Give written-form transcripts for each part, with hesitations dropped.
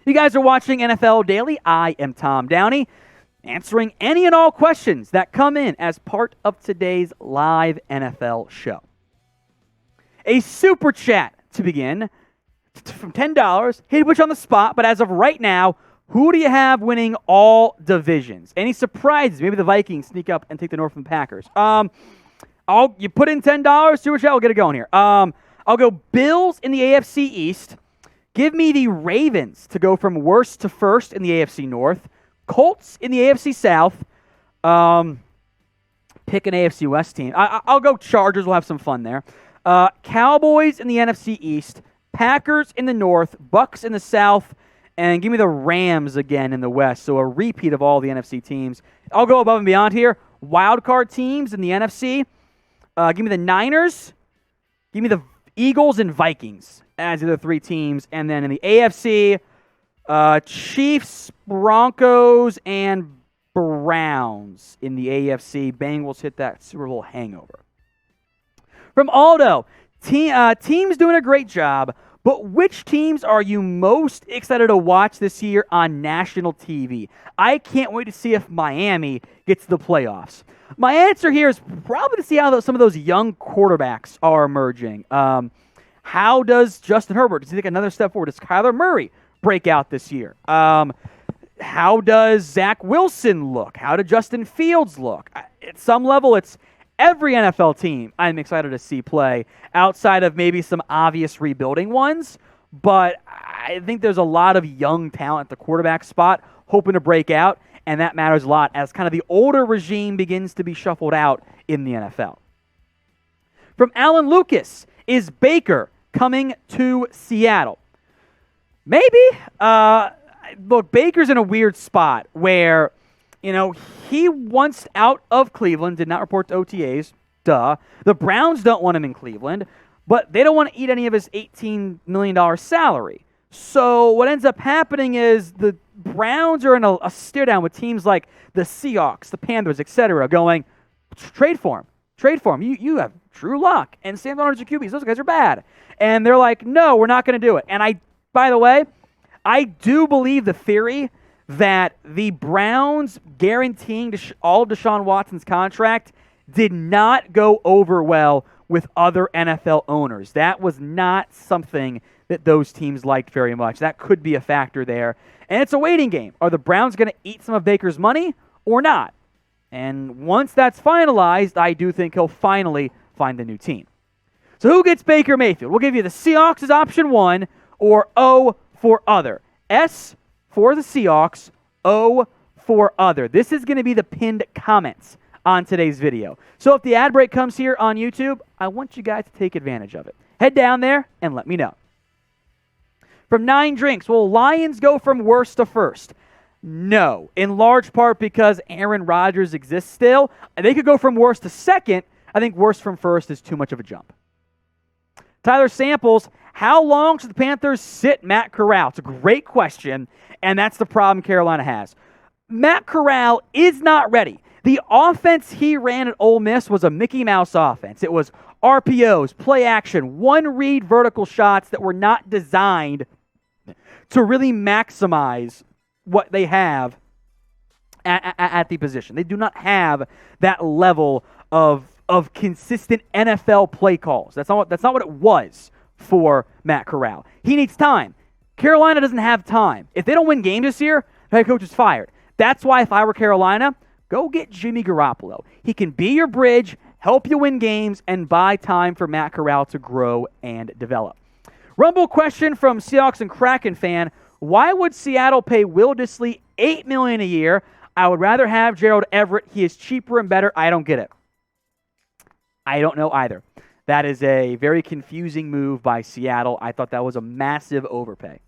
You guys are watching NFL Daily. I am Tom Downey, answering any and all questions that come in as part of today's live NFL show. A super chat to begin from $10. Hate to put you on the spot, but as of right now, who do you have winning all divisions? Any surprises? Maybe the Vikings sneak up and take the North from the Packers. You put in $10, super chat, we'll get it going here. I'll go Bills in the AFC East. Give me the Ravens to go from worst to first in the AFC North. Colts in the AFC South. Pick an AFC West team. I'll go Chargers. We'll have some fun there. Cowboys in the NFC East. Packers in the North. Bucks in the South. And give me the Rams again in the West. So a repeat of all the NFC teams. I'll go above and beyond here. Wildcard teams in the NFC. Give me the Niners. Give me the Eagles and Vikings as the three teams. And then in the AFC, Chiefs, Broncos, and Browns in the AFC. Bengals hit that Super Bowl hangover. From Aldo, teams doing a great job, but which teams are you most excited to watch this year on national TV? I can't wait to see if Miami gets to the playoffs. My answer here is probably to see how some of those young quarterbacks are emerging. How does Justin Herbert, does he take another step forward? Does Kyler Murray break out this year? How does Zach Wilson look? How did Justin Fields look? At some level, it's every NFL team I'm excited to see play outside of maybe some obvious rebuilding ones. But I think there's a lot of young talent at the quarterback spot hoping to break out, and that matters a lot as kind of the older regime begins to be shuffled out in the NFL. From Alan Lucas, is Baker coming to Seattle? Maybe. Look, Baker's in a weird spot where, he wants out of Cleveland, did not report to OTAs. Duh. The Browns don't want him in Cleveland, but they don't want to eat any of his $18 million salary. So what ends up happening is the Browns are in a stare down with teams like the Seahawks, the Panthers, etc., going, trade for him. Trade for him. You have Drew Luck and Sam Darnold as your QBs. Those guys are bad. And they're like, no, we're not going to do it. And by the way, I do believe the theory that the Browns guaranteeing all of Deshaun Watson's contract did not go over well with other NFL owners. That was not something that those teams liked very much. That could be a factor there. And it's a waiting game. Are the Browns going to eat some of Baker's money or not? And once that's finalized, I do think he'll finally find a new team. So who gets Baker Mayfield? We'll give you the Seahawks as option 1 or O for other. S for the Seahawks, O for other. This is going to be the pinned comments on today's video. So if the ad break comes here on YouTube, I want you guys to take advantage of it. Head down there and let me know. From 9 Drinks, will Lions go from worst to first? No, in large part because Aaron Rodgers exists still. They could go from worst to second. I think worst from first is too much of a jump. Tyler Samples, how long should the Panthers sit Matt Corral? It's a great question, and that's the problem Carolina has. Matt Corral is not ready. The offense he ran at Ole Miss was a Mickey Mouse offense. It was RPOs, play action, one-read vertical shots that were not designed to really maximize what they have at the position. They do not have that level of consistent NFL play calls. That's not what it was for Matt Corral. He needs time. Carolina doesn't have time. If they don't win games this year, the head coach is fired. That's why if I were Carolina, go get Jimmy Garoppolo. He can be your bridge, help you win games, and buy time for Matt Corral to grow and develop. Rumble question from Seahawks and Kraken fan. Why would Seattle pay Will Dissly $8 million a year? I would rather have Gerald Everett. He is cheaper and better. I don't get it. I don't know either. That is a very confusing move by Seattle. I thought that was a massive overpay.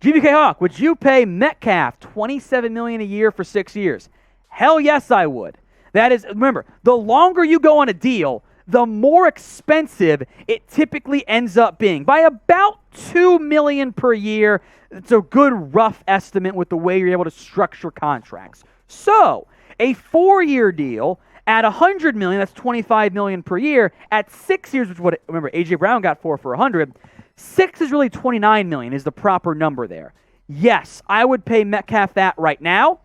GBK Hawk, would you pay Metcalf $27 million a year for 6 years? Hell yes, I would. That is, remember, the longer you go on a deal, the more expensive it typically ends up being. By about $2 million per year, it's a good rough estimate with the way you're able to structure contracts. So, a 4-year deal at $100 million, that's $25 million per year. At 6 years, which is what, remember, A.J. Brown got 4 for $100. 6 is really $29 million is the proper number there. Yes, I would pay Metcalf that right now.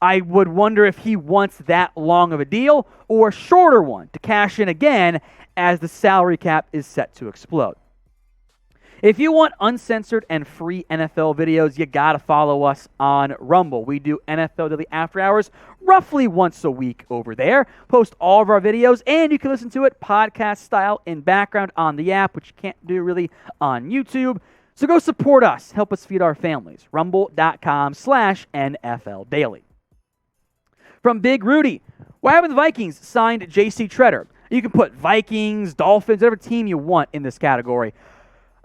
I would wonder if he wants that long of a deal or a shorter one to cash in again as the salary cap is set to explode. If you want uncensored and free NFL videos, you got to follow us on Rumble. We do NFL Daily After Hours roughly once a week over there. Post all of our videos, and you can listen to it podcast style in background on the app, which you can't do really on YouTube. So go support us. Help us feed our families. Rumble.com/NFL Daily. From Big Rudy, why haven't the Vikings signed JC Tretter? You can put Vikings, Dolphins, whatever team you want in this category.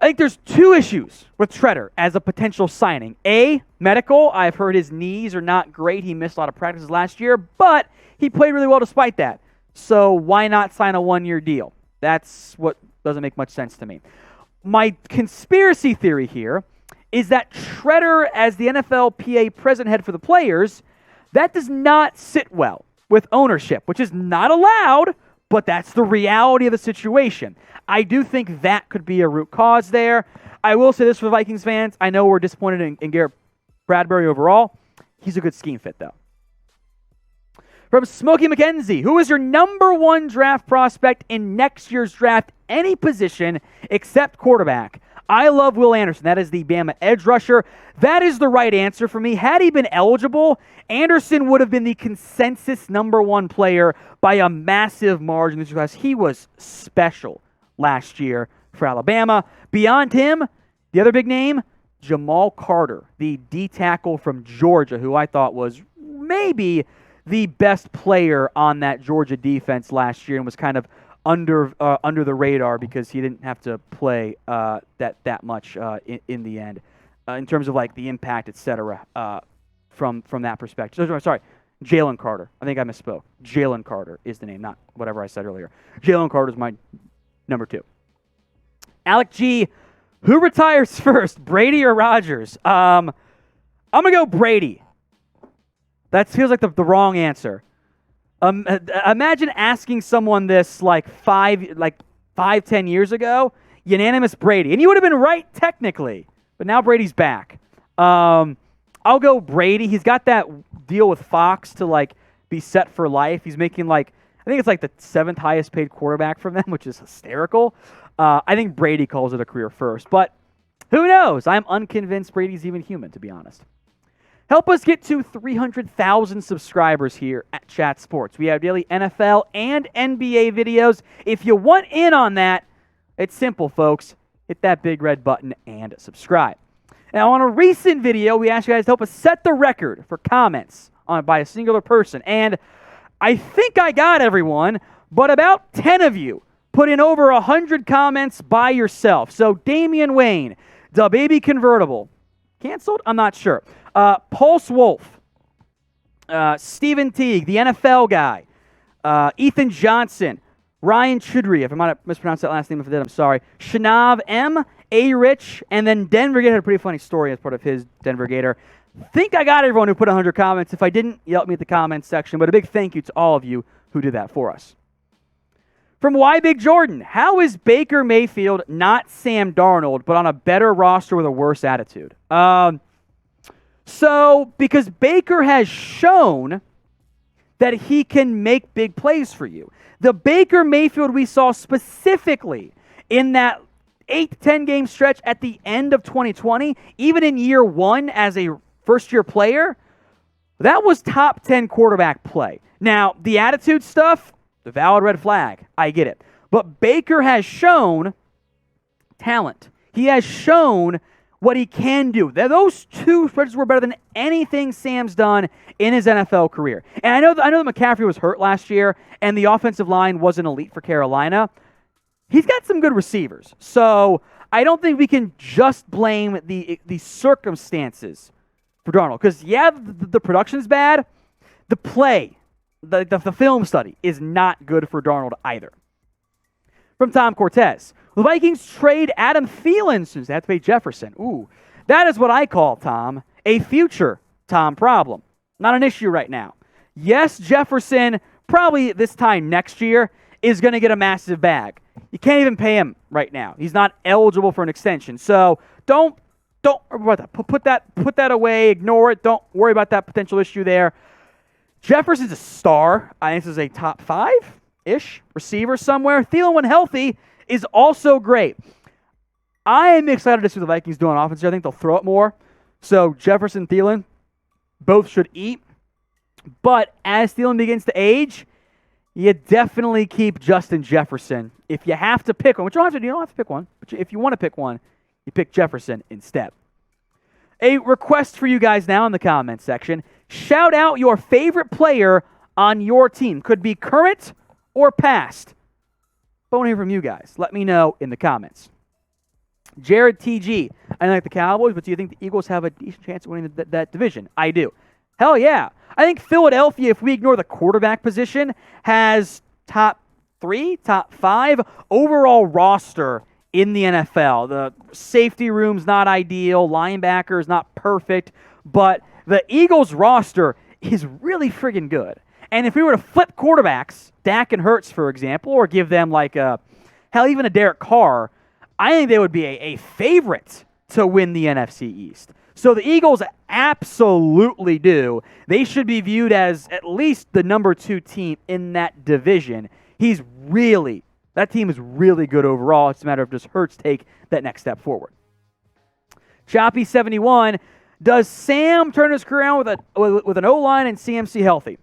I think there's two issues with Tretter as a potential signing. A, medical. I've heard his knees are not great. He missed a lot of practices last year, but he played really well despite that. So why not sign a one-year deal? That's what doesn't make much sense to me. My conspiracy theory here is that Tretter, as the NFLPA president head for the players, that does not sit well with ownership, which is not allowed, but that's the reality of the situation. I do think that could be a root cause there. I will say this for the Vikings fans. I know we're disappointed in Garrett Bradbury overall. He's a good scheme fit, though. From Smokey McKenzie, who is your number one draft prospect in next year's draft, any position except quarterback? I love Will Anderson. That is the Bama edge rusher. That is the right answer for me. Had he been eligible, Anderson would have been the consensus number one player by a massive margin this class. He was special last year for Alabama. Beyond him, the other big name, Jamal Carter, the D tackle from Georgia, who I thought was maybe the best player on that Georgia defense last year and was kind of under the radar because he didn't have to play that much in the end in terms of like the impact, etc. From that perspective. Sorry, Jalen Carter. I think I misspoke. Jalen Carter is the name, not whatever I said earlier. Jalen Carter is my number two. Alec G, who retires first, Brady or Rodgers? I'm gonna go Brady. That feels like the wrong answer. Imagine asking someone this like 5-10 years ago. Unanimous Brady, and you would have been right technically, but now Brady's back. I'll go Brady. He's got that deal with Fox to like be set for life. He's making I think it's like the 7th highest paid quarterback from them, which is hysterical. I think Brady calls it a career first, but who knows? I'm unconvinced Brady's even human, to be honest. Help us get to 300,000 subscribers here at Chat Sports. We have daily NFL and NBA videos. If you want in on that, it's simple, folks. Hit that big red button and subscribe. Now, on a recent video, we asked you guys to help us set the record for comments by a singular person. And I think I got everyone, but about 10 of you put in over 100 comments by yourself. So Damian Wayne, the baby convertible, canceled? I'm not sure. Pulse Wolf, Stephen Teague, the NFL guy, Ethan Johnson, Ryan Chudry, if I might have mispronounced that last name, if I did, I'm sorry. Shanav M, A. Rich, and then Denver Gator had a pretty funny story as part of his Denver Gator. Think I got everyone who put 100 comments. If I didn't, yell at me at the comments section, but a big thank you to all of you who did that for us. From Y Big Jordan, how is Baker Mayfield not Sam Darnold, but on a better roster with a worse attitude? Because Baker has shown that he can make big plays for you. The Baker Mayfield we saw specifically in that 8-10 game stretch at the end of 2020, even in year one as a first-year player, that was top 10 quarterback play. Now, the attitude stuff, the valid red flag, I get it. But Baker has shown talent. He has shown what he can do. Those two stretches were better than anything Sam's done in his NFL career. And I know that McCaffrey was hurt last year, and the offensive line wasn't elite for Carolina. He's got some good receivers. So I don't think we can just blame the circumstances for Darnold. Because, yeah, the production's bad. The play, the film study is not good for Darnold either. From Tom Cortez, the Vikings trade Adam Thielen since they have to pay Jefferson. Ooh, that is what I call, Tom, a future Tom problem. Not an issue right now. Yes, Jefferson, probably this time next year, is going to get a massive bag. You can't even pay him right now. He's not eligible for an extension. So don't don't worry about that. Put that away. Ignore it. Don't worry about that potential issue there. Jefferson's a star. I think this is a top 5-ish receiver somewhere. Thielen, when healthy, is also great. I am excited to see what the Vikings do on offense here. I think they'll throw it more. So Jefferson, Thielen, both should eat. But as Thielen begins to age, you definitely keep Justin Jefferson. If you have to pick one, which you don't have to pick one, but if you want to pick one, you pick Jefferson instead. A request for you guys now in the comments section. Shout out your favorite player on your team. Could be current or past. I want to hear from you guys. Let me know in the comments. Jared TG. I like the Cowboys, but do you think the Eagles have a decent chance of winning that division? I do. Hell yeah. I think Philadelphia, if we ignore the quarterback position, has top 3, top 5 overall roster in the NFL. The safety room's not ideal. Linebackers not perfect. But the Eagles roster is really friggin' good. And if we were to flip quarterbacks, Dak and Hurts, for example, or give them even a Derek Carr, I think they would be a favorite to win the NFC East. So the Eagles absolutely do. They should be viewed as at least the number 2 team in that division. That team is really good overall. It's a matter of does Hurts take that next step forward. Choppy71, does Sam turn his career around with an O-line and CMC healthy?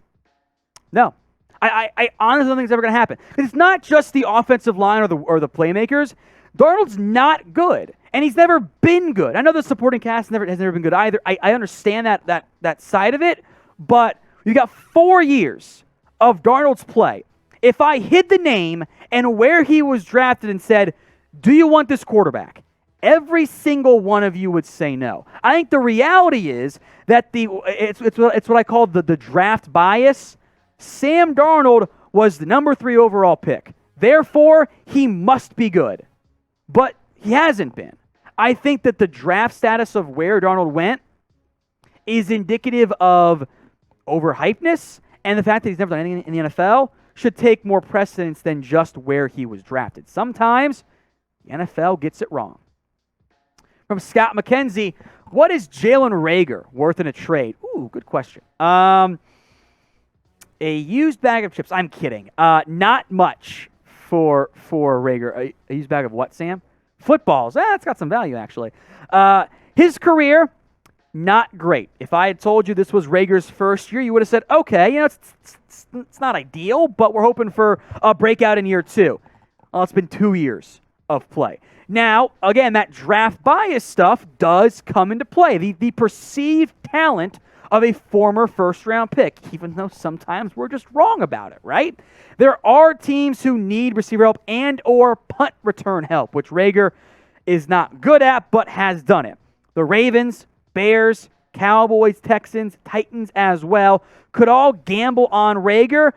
No. I honestly don't think it's ever going to happen. It's not just the offensive line or the playmakers. Darnold's not good, and he's never been good. I know the supporting cast has never been good either. I understand that side of it, but you got 4 years of Darnold's play. If I hid the name and where he was drafted and said, do you want this quarterback? Every single one of you would say no. I think the reality is that it's what I call the draft bias. Sam Darnold was the number 3 overall pick. Therefore, he must be good. But he hasn't been. I think that the draft status of where Darnold went is indicative of overhypeness, and the fact that he's never done anything in the NFL should take more precedence than just where he was drafted. Sometimes the NFL gets it wrong. From Scott McKenzie, what is Jalen Raegor worth in a trade? Ooh, good question. A used bag of chips. I'm kidding. Not much for Raegor. A used bag of what, Sam? Footballs. It's got some value, actually. His career, not great. If I had told you this was Raegor's first year, you would have said, okay, it's not ideal, but we're hoping for a breakout in year 2. Well, it's been 2 years of play. Now, again, that draft bias stuff does come into play. The perceived talent of a former first-round pick, even though sometimes we're just wrong about it, right? There are teams who need receiver help and or punt return help, which Raegor is not good at, but has done it. The Ravens, Bears, Cowboys, Texans, Titans as well could all gamble on Raegor,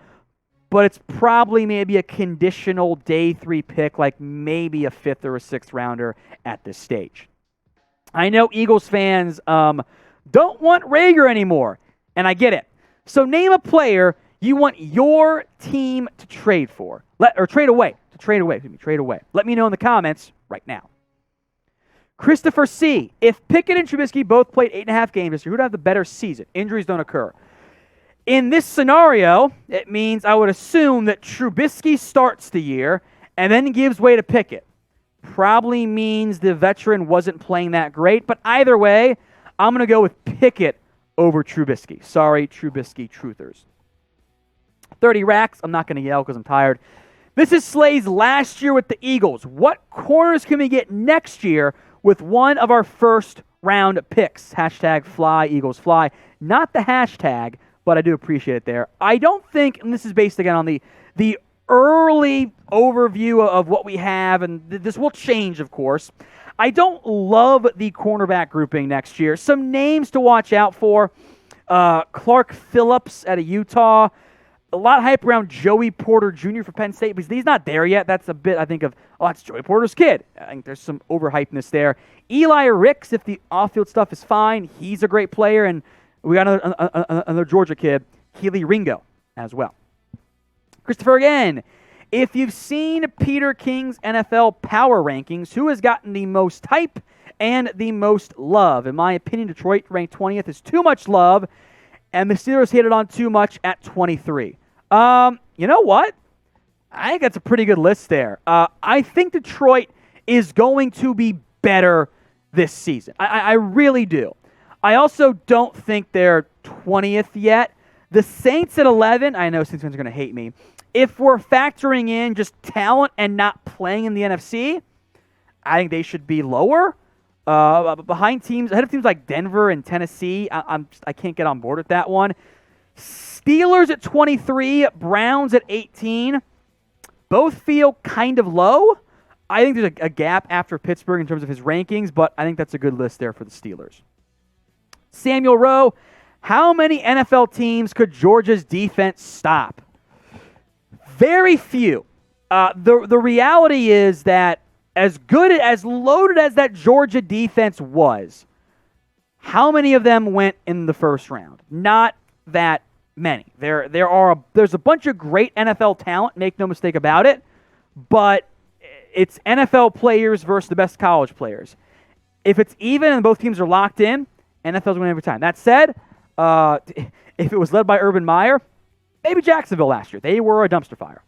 but it's probably maybe a conditional day 3 pick, like maybe a 5th or a 6th rounder at this stage. I know Eagles fans don't want Raegor anymore, and I get it. So name a player you want your team to trade for, trade away. Let me know in the comments right now. Christopher C. If Pickett and Trubisky both played 8.5 games this year, who would have the better season? Injuries don't occur. In this scenario, it means I would assume that Trubisky starts the year and then gives way to Pickett. Probably means the veteran wasn't playing that great, but either way, I'm going to go with Pickett over Trubisky. Sorry, Trubisky truthers. 30 racks. I'm not going to yell because I'm tired. This is Slay's last year with the Eagles. What corners can we get next year with one of our first round picks? Hashtag fly, Eagles fly. Not the hashtag, but I do appreciate it there. I don't think, and this is based again on the early overview of what we have, and this will change, of course. I don't love the cornerback grouping next year. Some names to watch out for. Clark Phillips out of Utah. A lot of hype around Joey Porter Jr. for Penn State, because he's not there yet. That's a bit, I think, of, that's Joey Porter's kid. I think there's some overhypeness there. Eli Ricks, if the off-field stuff is fine, he's a great player. And we got another Georgia kid, Keely Ringo, as well. Christopher again. If you've seen Peter King's NFL power rankings, who has gotten the most hype and the most love. In my opinion, Detroit ranked 20th is too much love, and the Steelers hit it on too much at 23. You know what? I think that's a pretty good list there. I think Detroit is going to be better this season. I really do. I also don't think they're 20th yet. The Saints at 11, I know Saints fans are going to hate me. If we're factoring in just talent and not playing in the NFC, I think they should be lower. Ahead of teams like Denver and Tennessee. I can't get on board with that one. Steelers at 23, Browns at 18. Both feel kind of low. I think there's a gap after Pittsburgh in terms of his rankings, but I think that's a good list there for the Steelers. Samuel Rowe, how many NFL teams could Georgia's defense stop? Very few. The reality is that as good, as loaded as that Georgia defense was, how many of them went in the first round? Not that many. There's a bunch of great NFL talent, make no mistake about it, but it's NFL players versus the best college players. If it's even and both teams are locked in, NFL's winning every time. That said, if it was led by Urban Meyer, maybe Jacksonville last year. They were a dumpster fire.